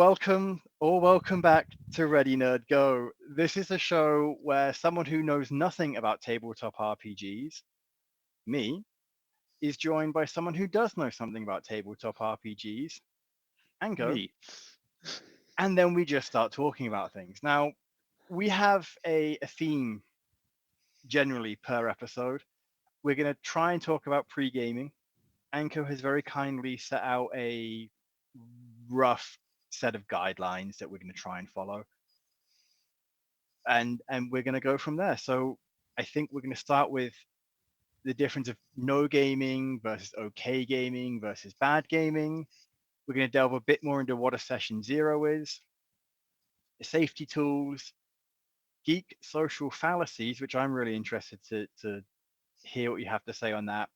welcome back to Ready Nerd Go. This is a show where someone who knows nothing about tabletop RPGs, me, is joined by someone who does know something about tabletop RPGs, Enko, Me. and then we just start talking about things. Now, we have a theme generally per episode. We're going to try and talk about pre-gaming. Anko has very kindly set out a rough set of guidelines that we're going to try and follow, and we're going to go from there. So I think we're going to start with the difference of no gaming versus okay gaming versus bad gaming. We're going to delve a bit more into what a session zero is, safety tools, geek social fallacies, which I'm really interested to hear what you have to say on that.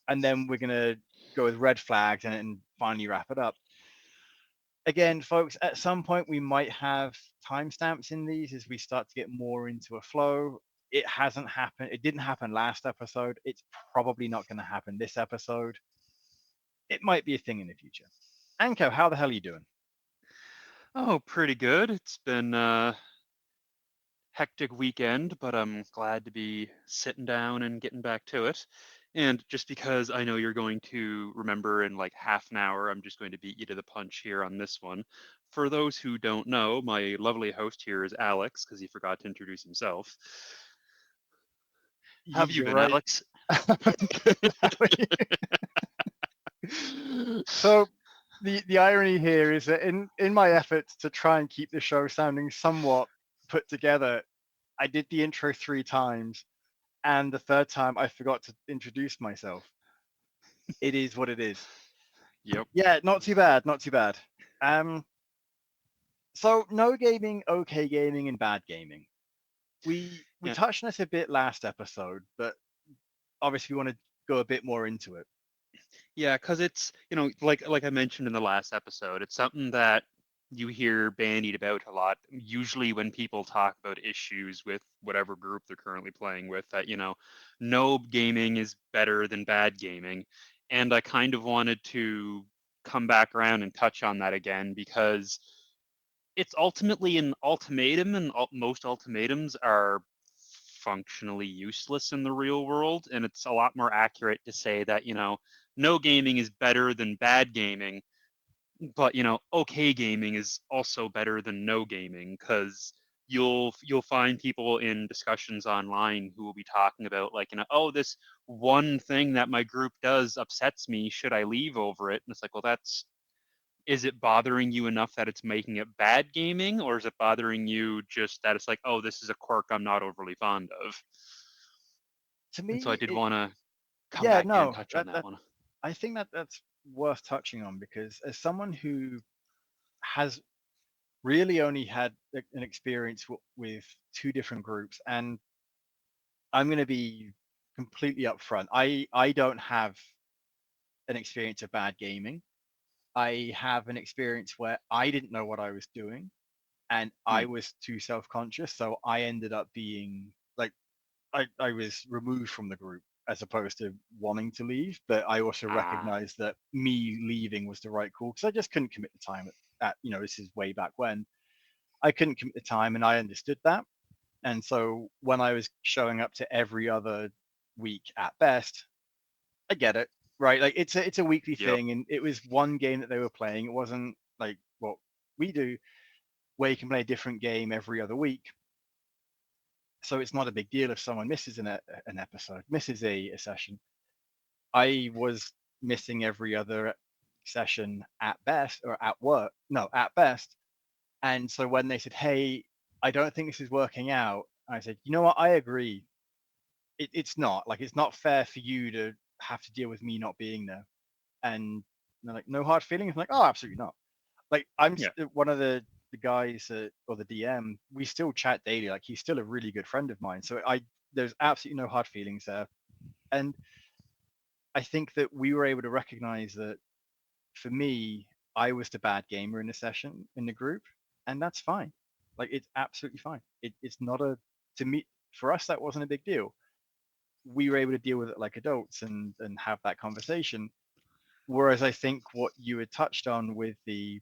And then we're going to go with red flags and finally wrap it up. Again, folks, at some point we might have timestamps in these as we start to get more into a flow. It hasn't happened. It didn't happen last episode. It's probably not going to happen this episode. It might be a thing in the future. Anko, how the hell are you doing? Oh, pretty good. It's been a hectic weekend, but I'm glad to be sitting down and getting back to it. And just because I know you're going to remember in like half an hour, I'm just going to beat you to the punch here on this one. For those who don't know, my lovely host here is Alex, because he forgot to introduce himself. How have you You're been, right. Alex? So the irony here is that in my efforts to try and keep the show sounding somewhat put together, I did the intro 3 times, and the third time I forgot to introduce myself. It is what it is. Yep. Yeah, not too bad, not too bad. Um, so no gaming, okay gaming, and bad gaming. We Yeah. touched on this a bit last episode, but obviously we want to go a bit more into it. Yeah, because it's, like I mentioned in the last episode, it's something that you hear bandied about a lot, usually when people talk about issues with whatever group they're currently playing with, that, no gaming is better than bad gaming. And I kind of wanted to come back around and touch on that again because it's ultimately an ultimatum, and most ultimatums are functionally useless in the real world. And it's a lot more accurate to say that, no gaming is better than bad gaming, but okay gaming is also better than no gaming because you'll find people in discussions online who will be talking about like oh, this one thing that my group does upsets me, should I leave over it? And it's like, well, that's, is it bothering you enough that it's making it bad gaming, or is it bothering you just that it's like, oh, this is a quirk I'm not overly fond of? To And so I me, did want to come yeah, back in and no, touch on that one. I think that's worth touching on because as someone who has really only had an experience with two different groups, and I'm going to be completely upfront. I don't have an experience of bad gaming. I have an experience where I didn't know what I was doing and I Hmm. was too self-conscious, so I ended up being like I was removed from the group as opposed to wanting to leave. But I also Ah. recognized that me leaving was the right call because I just couldn't commit the time this is way back when I couldn't commit the time, and I understood that. And so when I was showing up to every other week at best, I get it, right? Like it's a weekly Yep. thing, and it was one game that they were playing. It wasn't like what we do, where you can play a different game every other week. So it's not a big deal if someone misses an episode, misses a session. I was missing every other session at best, or at work, no, at best. And so when they said, "Hey, I don't think this is working out," I said, "You know what? I agree. It's not like it's not fair for you to have to deal with me not being there." And they're like, "No hard feelings." I'm like, "Oh, absolutely not." Like Yeah. one of the guys or the DM. We still chat daily. Like he's still a really good friend of mine. So I there's absolutely no hard feelings there. And I think that we were able to recognize that for me, I was the bad gamer in the session in the group, and that's fine. Like it's absolutely fine. It's not a to me for us that wasn't a big deal. We were able to deal with it like adults and have that conversation. Whereas I think what you had touched on with the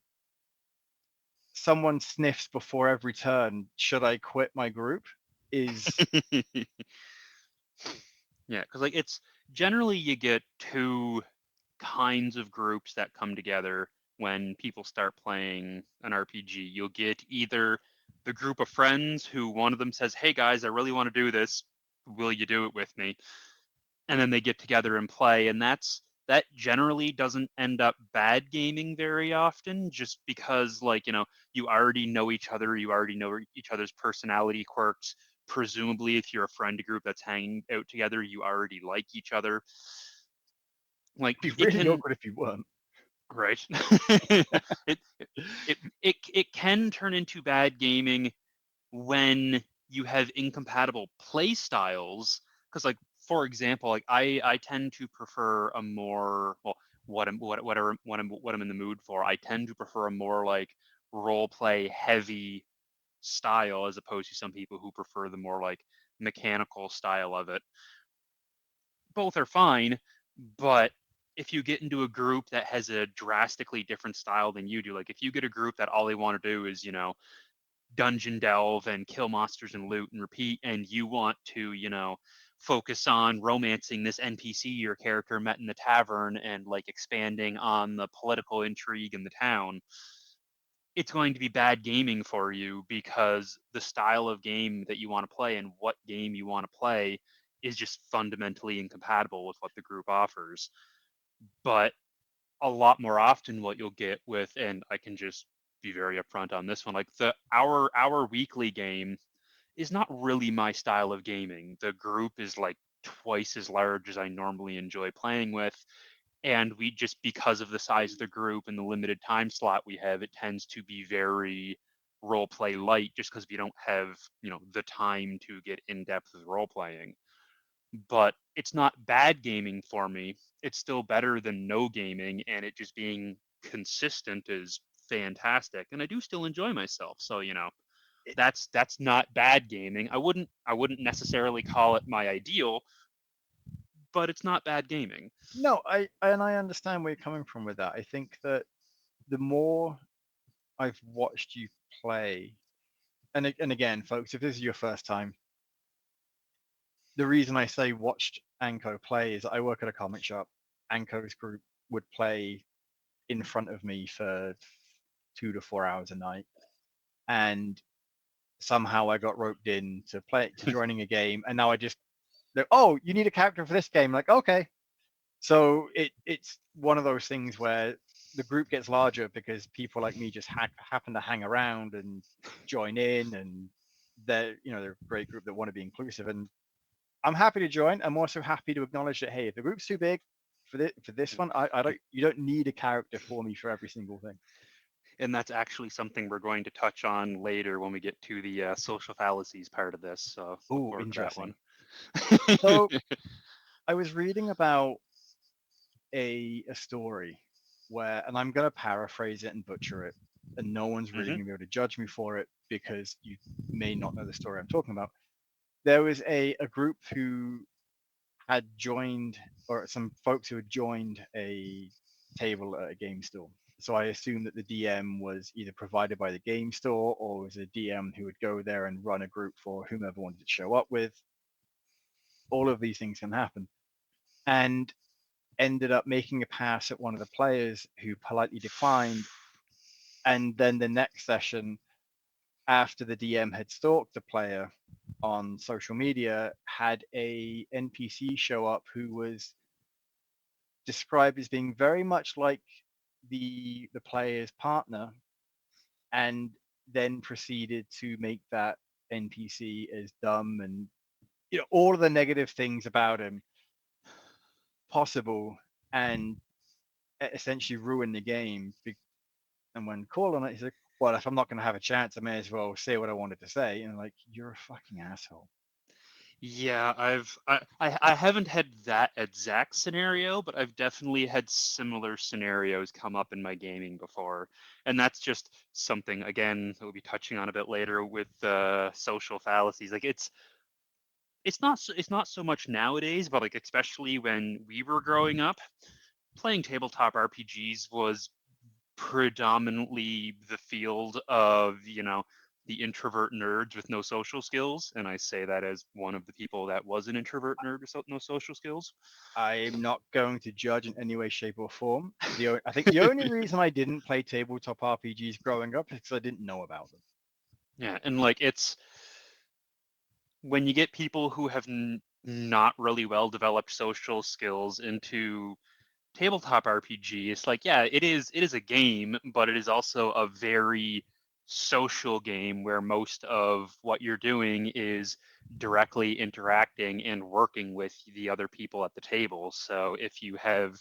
someone sniffs before every turn, should I quit my group? Is Yeah, because like it's generally you get two kinds of groups that come together when people start playing an RPG. You'll get either the group of friends who one of them says, "Hey guys, I really want to do this. Will you do it with me?" And then they get together and play, and that generally doesn't end up bad gaming very often, just because like you already know each other, you already know each other's personality quirks. Presumably, if you're a friend group that's hanging out together, you already like each other. Like be it really can, awkward if you weren't. right? it, it can turn into bad gaming when you have incompatible play styles. Because like for example, like I tend to prefer a more well what I'm in the mood for. I tend to prefer a more like role play heavy style as opposed to some people who prefer the more like mechanical style of it. Both are fine, but if you get into a group that has a drastically different style than you do, like if you get a group that all they want to do is, dungeon delve and kill monsters and loot and repeat, and you want to, focus on romancing this NPC your character met in the tavern and like expanding on the political intrigue in the town, it's going to be bad gaming for you because the style of game that you want to play and what game you want to play is just fundamentally incompatible with what the group offers. But a lot more often what you'll get with, and I can just be very upfront on this one, like the our weekly game is not really my style of gaming. The group is like twice as large as I normally enjoy playing with, and we just, because of the size of the group and the limited time slot we have, it tends to be very role play light just because we don't have the time to get in depth with role playing. But it's not bad gaming for me. It's still better than no gaming, and it just being consistent is fantastic, and I do still enjoy myself. So It, that's not bad gaming. I wouldn't necessarily call it my ideal, but it's not bad gaming. no, I understand where you're coming from with that. I think that the more I've watched you play, and again, folks, if this is your first time, the reason I say watched Anko play is I work at a comic shop. Anko's group would play in front of me for 2 to 4 hours a night, and somehow I got roped in to play to joining a game, and now I just oh, you need a character for this game, like okay. So it's one of those things where the group gets larger because people like me just happen to hang around and join in, and they're a great group that want to be inclusive, and I'm happy to join. I'm also happy to acknowledge that hey, if the group's too big for this one, I don't you don't need a character for me for every single thing. And that's actually something we're going to touch on later when we get to the social fallacies part of this. So look Oh, forward to that one. interesting. So I was reading about a story where, and I'm going to paraphrase it and butcher it, and no one's really Hmm. going to be able to judge me for it because you may not know the story I'm talking about. There was a group who had joined, or some folks who had joined a table at a game store. So I assume that the DM was either provided by the game store or was a DM who would go there and run a group for whomever wanted to show up with. All of these things can happen. And ended up making a pass at one of the players who politely declined. And then the next session, after the DM had stalked the player on social media, had a NPC show up who was described as being very much like the player's partner, and then proceeded to make that NPC as dumb and all of the negative things about him possible, and essentially ruin the game. And when called on it, he's like, "Well, if I'm not going to have a chance, I may as well say what I wanted to say." And like, you're a fucking asshole. Yeah, I haven't had that exact scenario, but I've definitely had similar scenarios come up in my gaming before, and that's just something again that we'll be touching on a bit later with social fallacies. Like it's not so much nowadays, but like especially when we were growing up, playing tabletop RPGs was predominantly the field of, the introvert nerds with no social skills. And I say that as one of the people that was an introvert nerd with no social skills. I'm not going to judge in any way, shape, or form. I think the only reason I didn't play tabletop RPGs growing up is because I didn't know about them. Yeah. And like, it's when you get people who have not really well developed social skills into tabletop RPG, it's like, yeah, it is a game, but it is also a very social game where most of what you're doing is directly interacting and working with the other people at the table. So if you have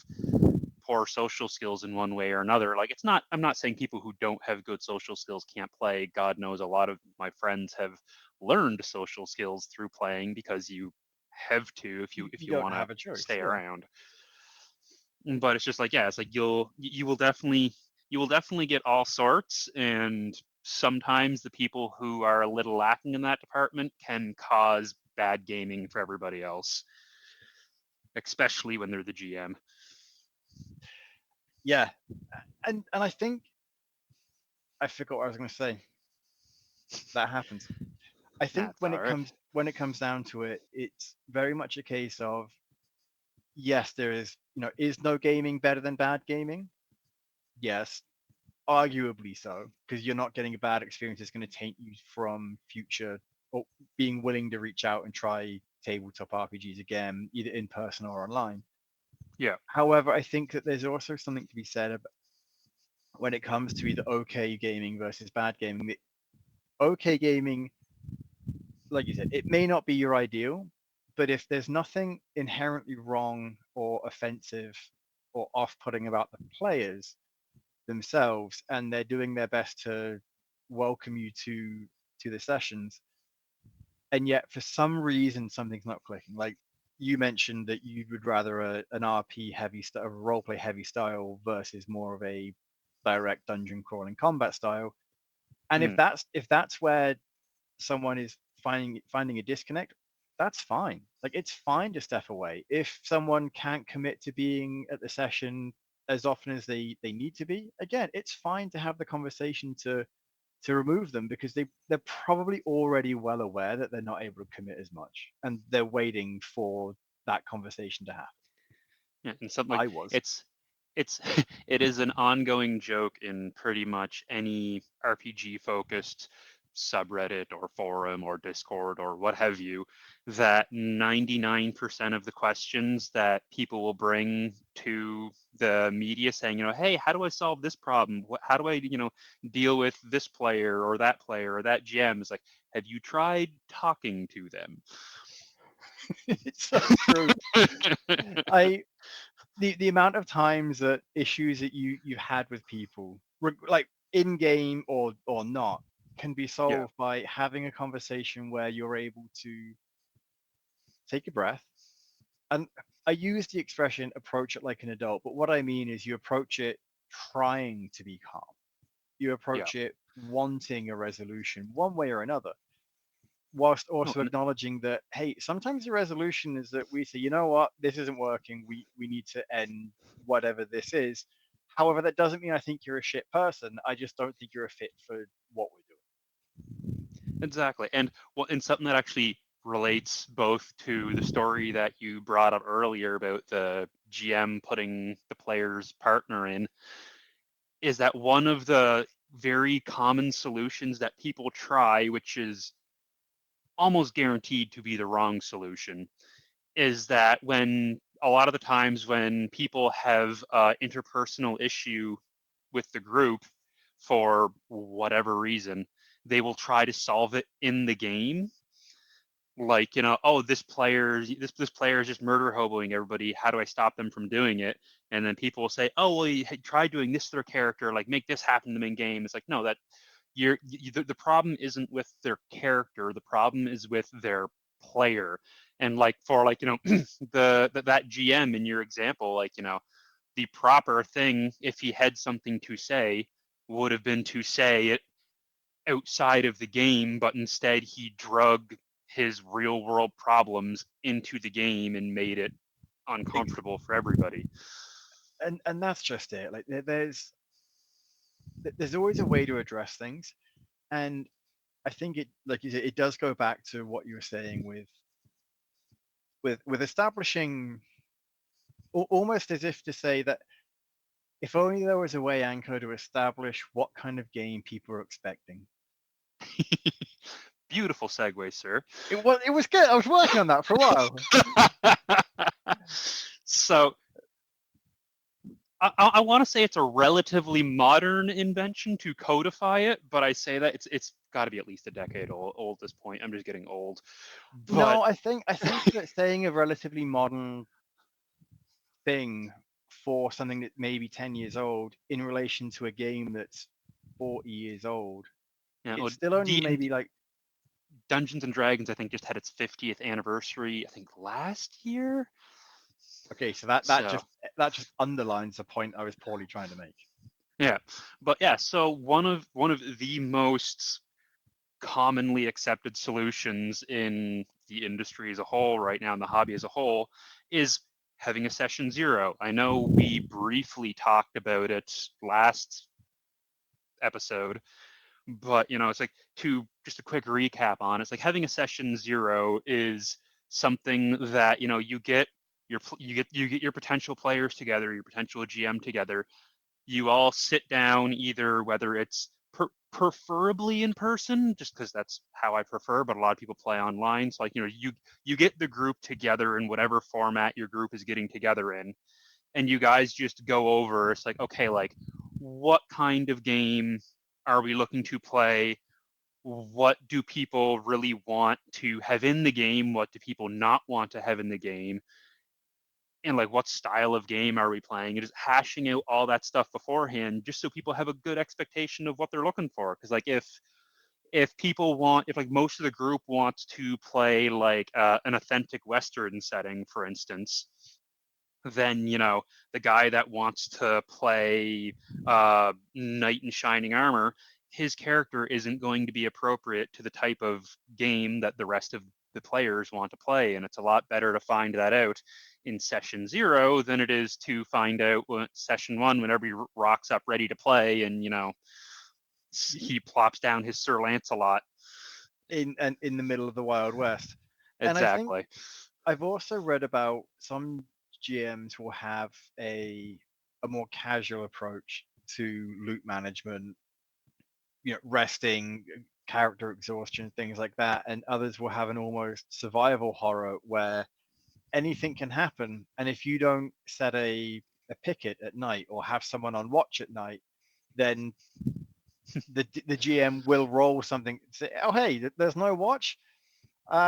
poor social skills in one way or another, like, I'm not saying people who don't have good social skills can't play. God knows a lot of my friends have learned social skills through playing because you have to if You you don't want to have a choice. stay Yeah. around. But it's just like, yeah, it's like you will definitely get all sorts, and sometimes the people who are a little lacking in that department can cause bad gaming for everybody else, especially when they're the GM. Yeah. And I think I forgot what I was going to say. That happens. I think That's all right. when it comes down to it, it's very much a case of yes, there is, is no gaming better than bad gaming? Yes, arguably so, because you're not getting a bad experience that's going to taint you from future or being willing to reach out and try tabletop RPGs again, either in person or online. Yeah. However, I think that there's also something to be said about when it comes to either okay gaming versus bad gaming. The okay gaming, like you said, it may not be your ideal, but if there's nothing inherently wrong or offensive or off-putting about the players themselves, and they're doing their best to welcome you to the sessions, and yet for some reason something's not clicking. Like you mentioned that you would rather an RP heavy style, a roleplay heavy style versus more of a direct dungeon crawling combat style. And Mm, if that's where someone is finding a disconnect, that's fine. Like it's fine to step away. If someone can't commit to being at the session as often as they need to be, again, it's fine to have the conversation to remove them because they're probably already well aware that they're not able to commit as much and they're waiting for that conversation to happen. yeah, and something like I was. it's it is an ongoing joke in pretty much any RPG focused subreddit or forum or Discord or what have you, that 99% of the questions that people will bring to the media saying, hey, how do I solve this problem? How do I, deal with this player or that GM, is like, have you tried talking to them? It's so true. I the amount of times that issues that you had with people, like in game or not, can be Yeah, solved by having a conversation where you're able to take a breath. And I use the expression approach it like an adult, but what I mean is you approach it trying to be calm. You yeah. approach it wanting a resolution one way or another, whilst No, also and acknowledging that, hey, sometimes the resolution is that we say, you know what, this isn't working. We need to end whatever this is. However, that doesn't mean I think you're a shit person. I just don't think you're a fit for what we're doing. exactly. And something that actually relates both to the story that you brought up earlier about the GM putting the player's partner in, is that one of the very common solutions that people try, which is almost guaranteed to be the wrong solution, is that when a lot of the times when people have interpersonal issue with the group for whatever reason, they will try to solve it in the game. Like, oh, this player is just murder hoboing everybody. How do I stop them from doing it? And then people will say, oh, well, you try doing this to their character, like make this happen to them in game. It's like, no, the problem isn't with their character. The problem is with their player. And like for like that GM in your example, like the proper thing, if he had something to say, would have been to say it outside of the game, but instead he drug his real world problems into the game and made it uncomfortable for everybody. And that's just it. Like there's there's always a way to address things, and I think it, like you said, it does go back to what you were saying with establishing, almost as if to say that if only there was a way, Anko, to establish what kind of game people are expecting. Beautiful segue, sir. It was good. I was working on that for a while. So I want to say it's a relatively modern invention to codify it, but I say that it's got to be at least a decade old at this point. I'm just getting old. But No, I think that saying a relatively modern thing for something that may be 10 years old in relation to a game that's 40 years old, you know, it's still only D maybe like, Dungeons and Dragons, I think, just had its 50th anniversary, I think last year. okay, so that So that just underlines the point I was poorly trying to make. yeah, but yeah, so one of the most commonly accepted solutions in the industry as a whole right now, in the hobby as a whole, is having a session zero. I know we briefly talked about it last episode, but it's like, to just a quick recap on it, it's like having a session zero is something that you get your potential players together, your potential GM together. You all sit down, either whether it's preferably in person, just because that's how I prefer, but a lot of people play online. So, like, you get the group together in whatever format your group is getting together in, and you guys just go over. It's like, okay, like, what kind of game are we looking to play? What do people really want to have in the game? What do people not want to have in the game? And like, what style of game are we playing? It is hashing out all that stuff beforehand, just so people have a good expectation of what they're looking for. Because like, if people want, if like most of the group wants to play like an authentic Western setting, for instance, then the guy that wants to play knight in shining armor, his character isn't going to be appropriate to the type of game that the rest of the players want to play. And it's a lot better to find that out in session zero than it is to find out session one, whenever he rocks up ready to play, and he plops down his Sir Lancelot. In the middle of the Wild West. And I think Exactly. I've also read about some GMs will have a more casual approach to loot management, resting, character exhaustion, things like that, and others will have an almost survival horror where anything can happen, and if you don't set a picket at night or have someone on watch at night, then the GM will roll something. Say, oh hey, there's no watch.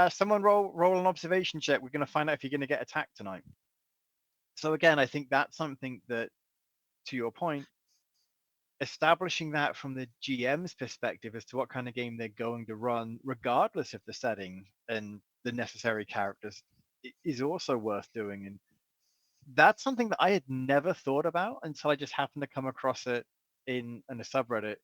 Someone roll an observation check. We're going to find out if you're going to get attacked tonight. So again, I think that's something that, to your point, establishing that from the GM's perspective as to what kind of game they're going to run, regardless of the setting and the necessary characters, is also worth doing. And that's something that I had never thought about until I just happened to come across it in a subreddit.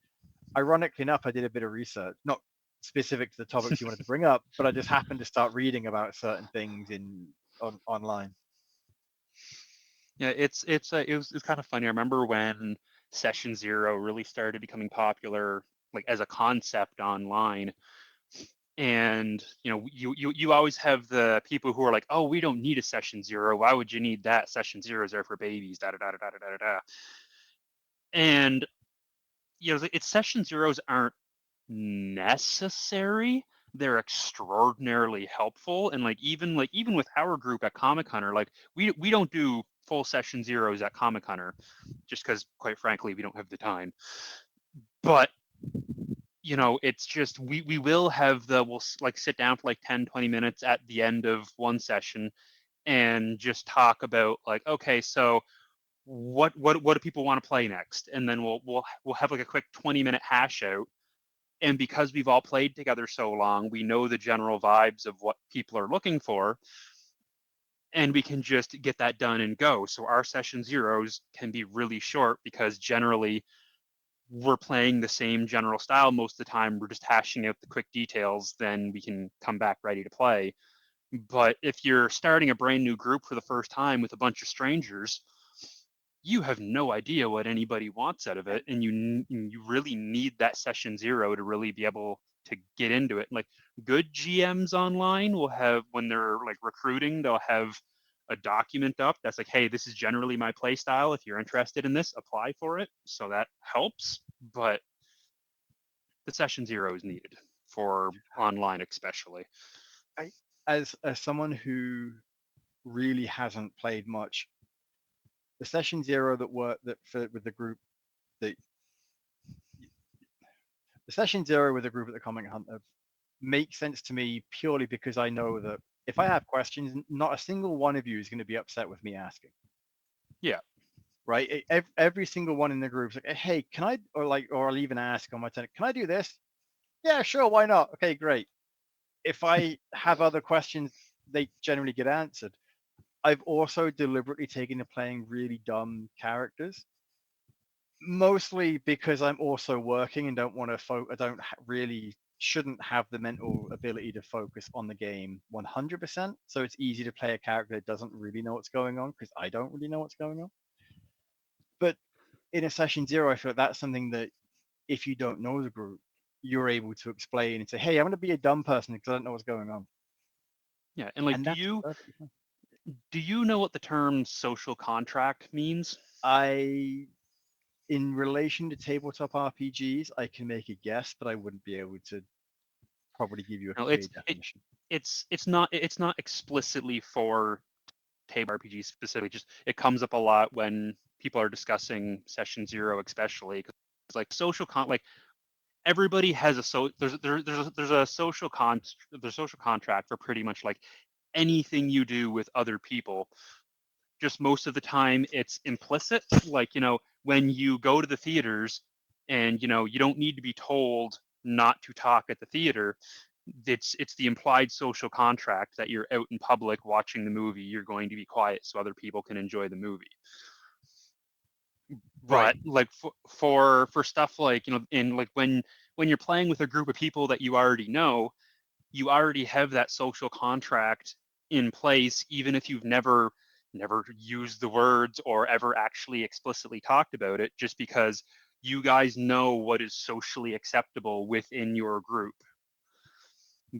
Ironically enough, I did a bit of research, not specific to the topics you wanted to bring up, but I just happened to start reading about certain things online. Yeah, it was kind of funny. I remember when Session Zero really started becoming popular, like as a concept online. And you always have the people who are like, oh, we don't need a Session Zero. Why would you need that? Session Zero is there for babies. Da da da da da da da da. And it's Session Zeros aren't necessary. They're extraordinarily helpful. And even with our group at Comic Hunter, like, we don't do full Session Zeros at Comic Hunter, just because, quite frankly, we don't have the time. But it's just, we will have we'll like sit down for like 10-20 minutes at the end of one session and just talk about, like, okay, so what do people want to play next? And then we'll have like a quick 20-minute hash out. And because we've all played together so long, we know the general vibes of what people are looking for, and we can just get that done and go. So our session zeros can be really short, because generally we're playing the same general style most of the time. We're just hashing out the quick details, then we can come back ready to play. But if you're starting a brand new group for the first time with a bunch of strangers, you have no idea what anybody wants out of it, and you really need that session zero to really be able to get into it. Like good GMs online will have, when they're like recruiting, they'll have a document up that's like, hey, this is generally my play style. If you're interested in this, apply for it. So that helps. But the session zero is needed for online, especially. I, as someone who really hasn't played much, the session zero that worked that for with the group that the session zero with the group at the Comic Hunt makes sense to me purely because I know that if I have questions, not a single one of you is going to be upset with me asking. Yeah. Right? Every single one in the group is like, hey, can I, or I'll even ask on my turn, can I do this? Yeah, sure, why not? Okay, great. If I have other questions, they generally get answered. I've also deliberately taken to playing really dumb characters, mostly because I'm also working and don't want to I don't really shouldn't have the mental ability to focus on the game 100%. So it's easy to play a character that doesn't really know what's going on because I don't really know what's going on. But in a session zero, I feel like that's something that if you don't know the group, you're able to explain and say, "Hey, I'm going to be a dumb person because I don't know what's going on," Yeah. And like, and that's perfectly fine. do you know what the term social contract means? I, in relation to tabletop RPGs, I can make a guess, but I wouldn't be able to probably give you a No, clear definition. it's not explicitly for table RPG specifically. Just it comes up a lot when people are discussing session zero, especially because like like everybody has a there's a social contract for pretty much like anything you do with other people. Just most of the time it's implicit. Like, when you go to the theaters and, you don't need to be told not to talk at the theater. It's the implied social contract that you're out in public watching the movie. You're going to be quiet so other people can enjoy the movie. Right. But like for stuff like, in like when you're playing with a group of people that you already know, you already have that social contract in place, even if you've never used the words or ever actually explicitly talked about it, just because you guys know what is socially acceptable within your group.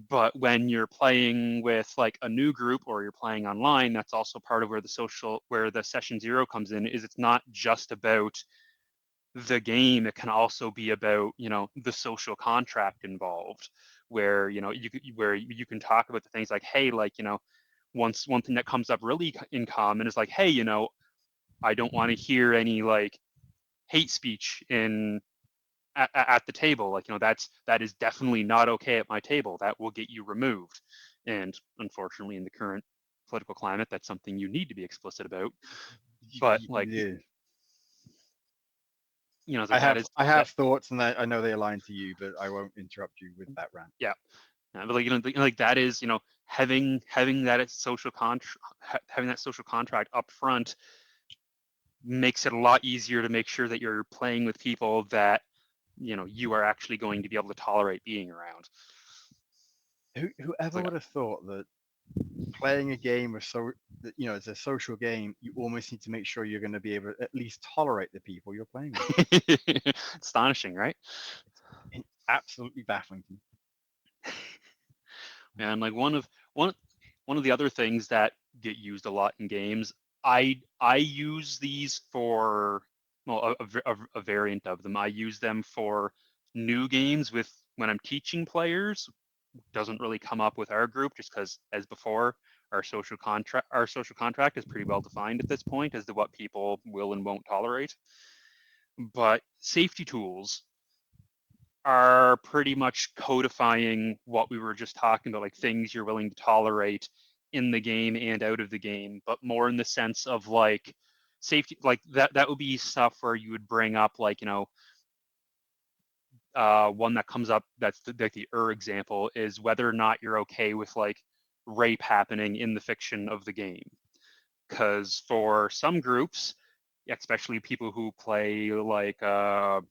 But when you're playing with like a new group or you're playing online, that's also part of where the session zero comes in, is it's not just about the game. It can also be about, the social contract involved, where, where you can talk about the things like, hey, like, once one thing that comes up really in common is like, hey, I don't want to hear any like hate speech at the table. Like, that is definitely not okay at my table. That will get you removed. And unfortunately, in the current political climate, that's something you need to be explicit about. But like, Yeah. it's I like that have is I that. have thoughts, and I know they align to you, but I won't interrupt you with that rant. Yeah. But like, like that is, having that having that social contract up front makes it a lot easier to make sure that you're playing with people that, you are actually going to be able to tolerate being around. It's Whoever like, would have thought that playing a game of it's a social game, you almost need to make sure you're going to be able to at least tolerate the people you're playing with. astonishing, right? It's absolutely baffling to me. And like one of the other things that get used a lot in games, I use these for, well, a variant of them. I use them for new games with when I'm teaching players. Doesn't really come up with our group, just because, as before, our social contract is pretty well defined at this point as to what people will and won't tolerate. But safety tools are pretty much codifying what we were just talking about, like things you're willing to tolerate in the game and out of the game, but more in the sense of like safety. Like that would be stuff where you would bring up, like, one that comes up, that's like the example, is whether or not you're okay with like rape happening in the fiction of the game. Because for some groups, especially people who play like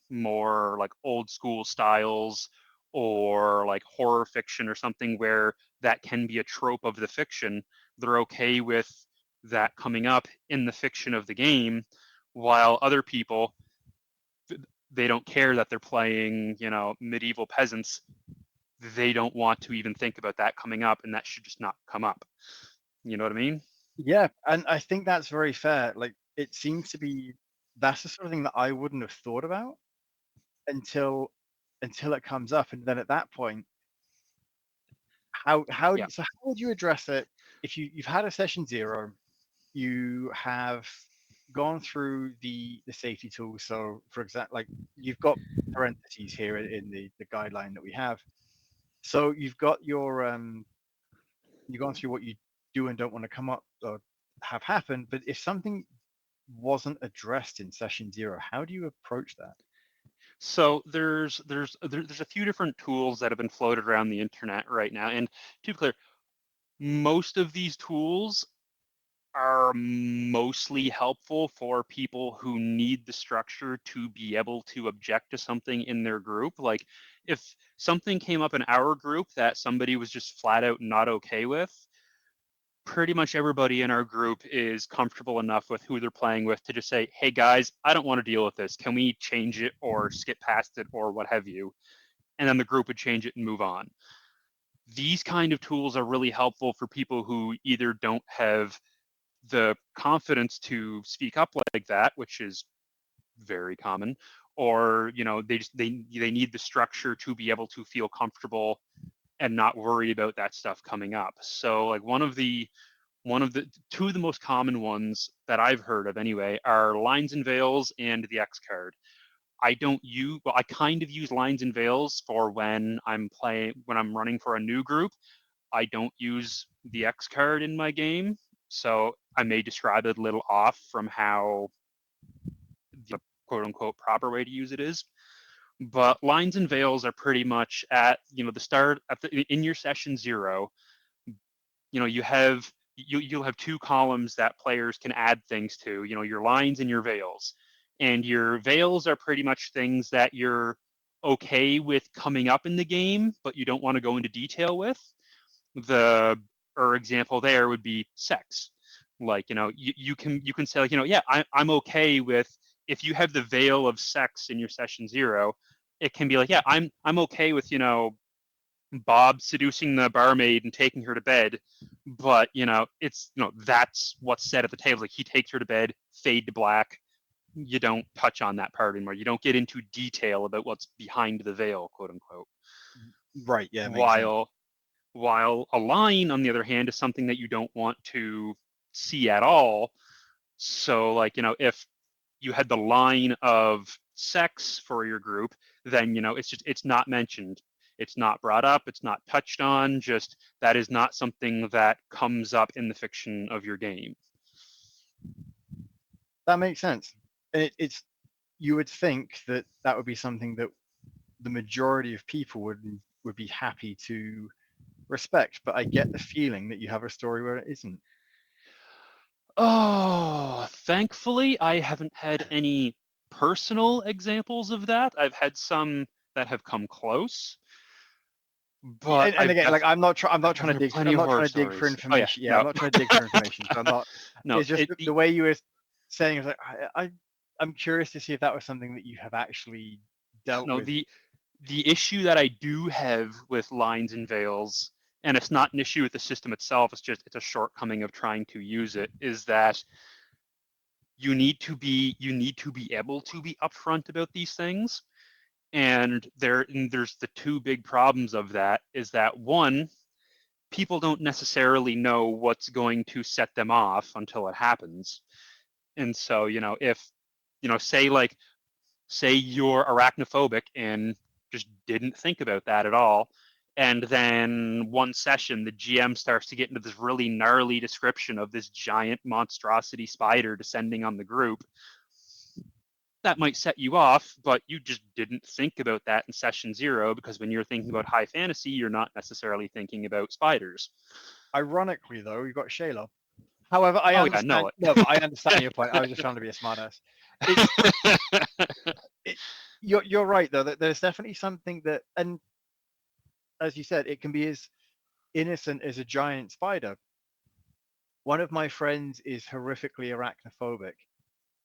more like old school styles, or like horror fiction or something where that can be a trope of the fiction, they're okay with that coming up in the fiction of the game, while other people, they don't care that they're playing, medieval peasants. They don't want to even think about that coming up, and that should just not come up. You know what I mean? Yeah, and I think that's very fair. Like, it seems to be that's the sort of thing that I wouldn't have thought about until it comes up, and then at that point, Yeah. how would you address it if you've had a session zero, you have gone through the safety tools. So, for example, like you've got parentheses here in the guideline that we have. So you've got you've gone through what you do and don't want to come up or have happen. But if something wasn't addressed in session zero, how do you approach that? So there's a few different tools that have been floated around the internet right now, and to be clear, most of these tools are mostly helpful for people who need the structure to be able to object to something in their group. Like if something came up in our group that somebody was just flat out not okay with, pretty much everybody in our group is comfortable enough with who they're playing with to just say, hey guys, I don't want to deal with this. Can we change it or skip past it or what have you? And then the group would change it and move on. These kind of tools are really helpful for people who either don't have the confidence to speak up like that, which is very common, or they need the structure to be able to feel comfortable and not worry about that stuff coming up. So like one of the two of the most common ones that I've heard of anyway are lines and veils and the X card. I don't use well, I kind of use lines and veils for when I'm running for a new group. I don't use the X card in my game, so I may describe it a little off from how the quote unquote proper way to use it is. But lines and veils are pretty much at the start in your session zero. You have you'll have two columns that players can add things to. Your lines and your veils, and your veils are pretty much things that you're okay with coming up in the game, but you don't want to go into detail with. The or example there would be sex. Like you can say, like, yeah, I'm okay with, if you have the veil of sex in your session zero, it can be like, yeah, I'm okay with Bob seducing the barmaid and taking her to bed, but it's that's what's said at the table. Like, he takes her to bed, fade to black. You don't touch on that part anymore. You don't get into detail about what's behind the veil, quote unquote. Right. Yeah, makes sense. While a line, on the other hand, is something that you don't want to see at all. So, like, if you had the line of sex for your group, then it's not mentioned. It's not brought up. It's not touched on. Just that is not something that comes up in the fiction of your game. That makes sense. And it's you would think that that would be something that the majority of people would be happy to respect, but I get the feeling that you have a story where it isn't. Oh, thankfully, I haven't had any personal examples of that. I've had some that have come close, Yeah, but and again, like I've definitely heard plenty I'm of not horror trying to dig for stories. Oh yeah, information. Yeah, I'm no, not trying to dig for information. So I'm not. no. It's just the way you were saying is like I'm curious to see if that was something that you have actually dealt No, with. the issue that I do have with lines and veils, and it's not an issue with the system itself, it's a shortcoming of trying to use it, is that you need to be able to be upfront about these things. And there's the two big problems of that, is that one, people don't necessarily know what's going to set them off until it happens. And so, if say, like, say you're arachnophobic and just didn't think about that at all, and then one session the GM starts to get into this really gnarly description of this giant monstrosity spider descending on the group, that might set you off, but you just didn't think about that in session zero, because when you're thinking about high fantasy, you're not necessarily thinking about spiders. Ironically, though, you've got Shayla. However, I Oh yeah, understand. no. No, but I understand your point. I was just trying to be a smartass. It's it, you're right though. That there's definitely something that, and as you said, it can be as innocent as a giant spider. One of my friends is horrifically arachnophobic,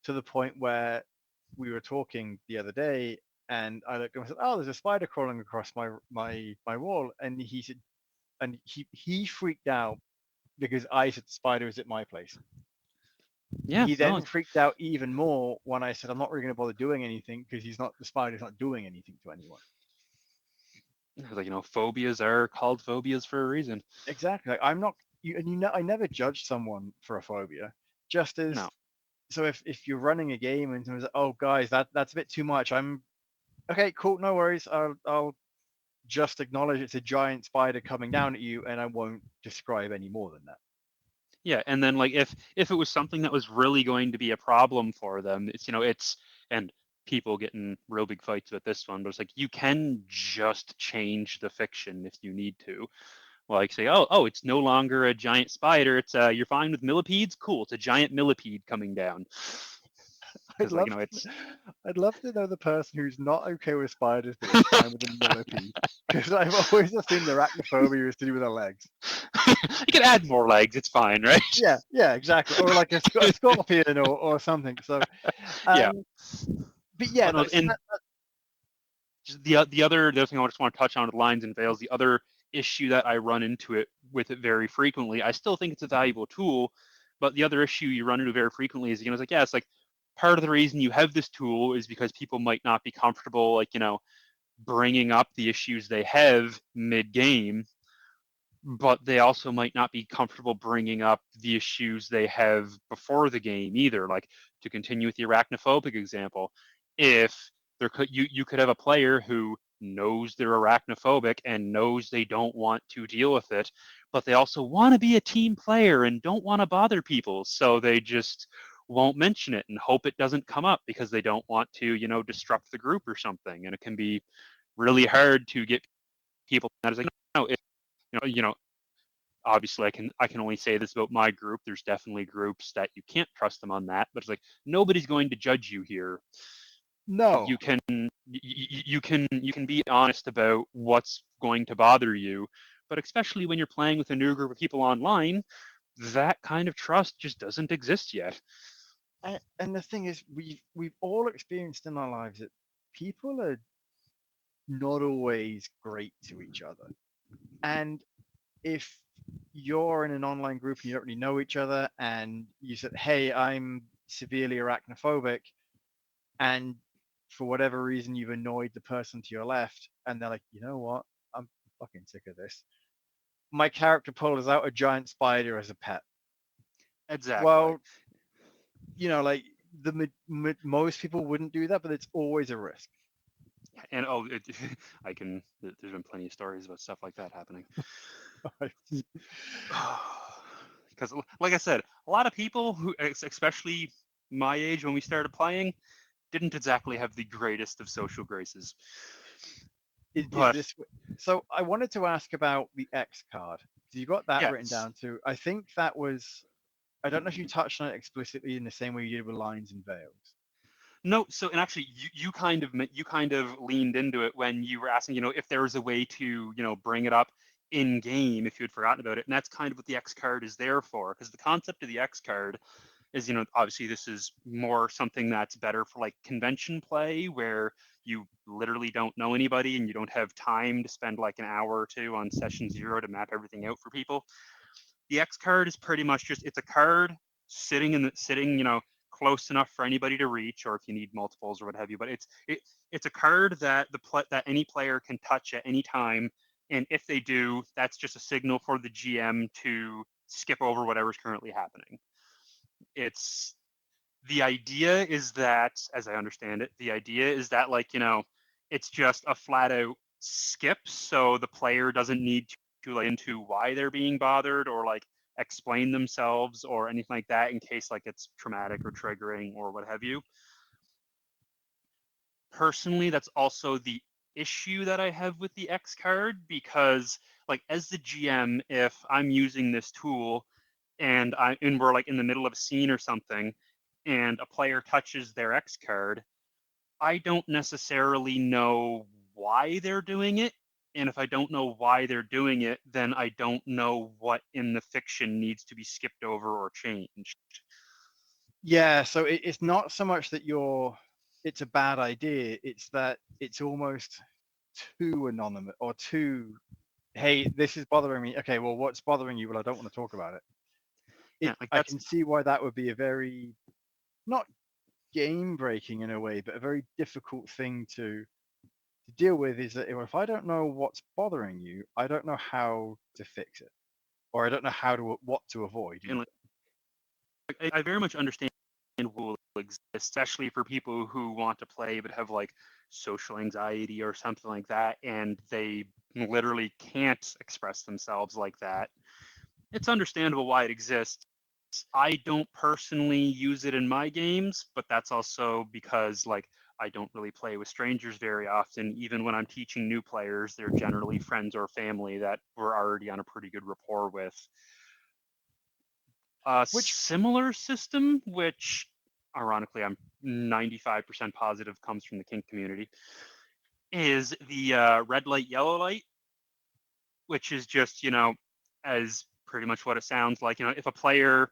to the point where we were talking the other day, and I looked and I said, "Oh, there's a spider crawling across my wall," and he said, and he freaked out because I said the spider is at my place. Yeah, He no, then freaked out even more when I said I'm not really going to bother doing anything because the spider's not doing anything to anyone. like phobias are called phobias for a reason. Exactly. Like, I'm not and I never judge someone for a phobia. Just as No. so if you're running a game and someone's like, "Oh guys, that's a bit too much." I'm okay, cool, no worries. I'll just acknowledge it's a giant spider coming down at you, and I won't describe any more than that. Yeah, and then like if it was something that was really going to be a problem for them, it's and people getting real big fights with this one, but it's like you can just change the fiction if you need to. Like say, oh, it's no longer a giant spider. It's you're fine with millipedes. Cool, it's a giant millipede coming down. I'd Because like love to, it's I'd love to know the person who's not okay with spiders but is fine with a millipede. Because I've always assumed arachnophobia is to do with the legs. you can add more legs. It's fine, right? Yeah, yeah, exactly. Or like a scorpion or something. So, Yeah, but yeah, but no, no, so and the other thing I just want to touch on with lines and veils, the other issue that I run into it with it very frequently. I still think it's a valuable tool, but the other issue you run into very frequently is it's like yeah, it's like part of the reason you have this tool is because people might not be comfortable like bringing up the issues they have mid game, but they also might not be comfortable bringing up the issues they have before the game either. Like to continue with the arachnophobic example, if you could have a player who knows they're arachnophobic and knows they don't want to deal with it, but they also want to be a team player and don't want to bother people, so they just won't mention it and hope it doesn't come up because they don't want to disrupt the group or something, and it can be really hard to get people that is like no, if obviously I can only say this about my group. There's definitely groups that you can't trust them on that, but it's like nobody's going to judge you here. no. You can be honest about what's going to bother you, but especially when you're playing with a new group of people online, that kind of trust just doesn't exist yet. And the thing is, we've all experienced in our lives that people are not always great to each other. And if you're in an online group and you don't really know each other, and you said, "Hey, I'm severely arachnophobic," and for whatever reason you've annoyed the person to your left, and they're like, "You know what? I'm fucking sick of this. My character pulls out a giant spider as a pet." Exactly. Well, like most people wouldn't do that, but it's always a risk. And I can. There's been plenty of stories about stuff like that happening. Because, like I said, a lot of people who, especially my age when we started playing, didn't exactly have the greatest of social graces. Is But this so? I wanted to ask about the X card. So you got that written yes, down too. I think that was. I don't know if you touched on it explicitly in the same way you did with lines and veils. no. So, and actually, you kind of leaned into it when you were asking, if there was a way to, bring it up in game if you had forgotten about it, and that's kind of what the X card is there for. Because the concept of the X card is obviously this is more something that's better for like convention play where you literally don't know anybody and you don't have time to spend like an hour or two on session zero to map everything out for people. The X card is pretty much just it's a card sitting close enough for anybody to reach, or if you need multiples or what have you, but it's a card that that any player can touch at any time, and if they do, that's just a signal for the GM to skip over whatever's currently happening. It's The idea is that, as I understand it, the idea is that like it's just a flat out skip, so the player doesn't need to like into why they're being bothered or like explain themselves or anything like that in case like it's traumatic or triggering or what have you. Personally, that's also the issue that I have with the X card because like as the GM, if I'm using this tool and we're like in the middle of a scene or something and a player touches their X card, I don't necessarily know why they're doing it. And if I don't know why they're doing it, then I don't know what in the fiction needs to be skipped over or changed. Yeah, so it's not so much that it's a bad idea. It's that it's almost too anonymous or too, hey, this is bothering me. Okay, well, what's bothering you? Well, I don't want to talk about it. Yeah, like I that's can see why that would be a very, not game breaking in a way, but a very difficult thing to deal with. Is that if I don't know what's bothering you, I don't know how to fix it, or I don't know how to what to avoid and either. like I very much understand will exist, especially for people who want to play but have like social anxiety or something like that, and they literally can't express themselves like that. It's understandable why it exists. I don't personally use it in my games, but that's also because like I don't really play with strangers very often. Even when I'm teaching new players, they're generally friends or family that we're already on a pretty good rapport with. A Which similar system, which ironically I'm 95% positive comes from the kink community, is the red light, yellow light, which is just, as pretty much what it sounds like. If a player,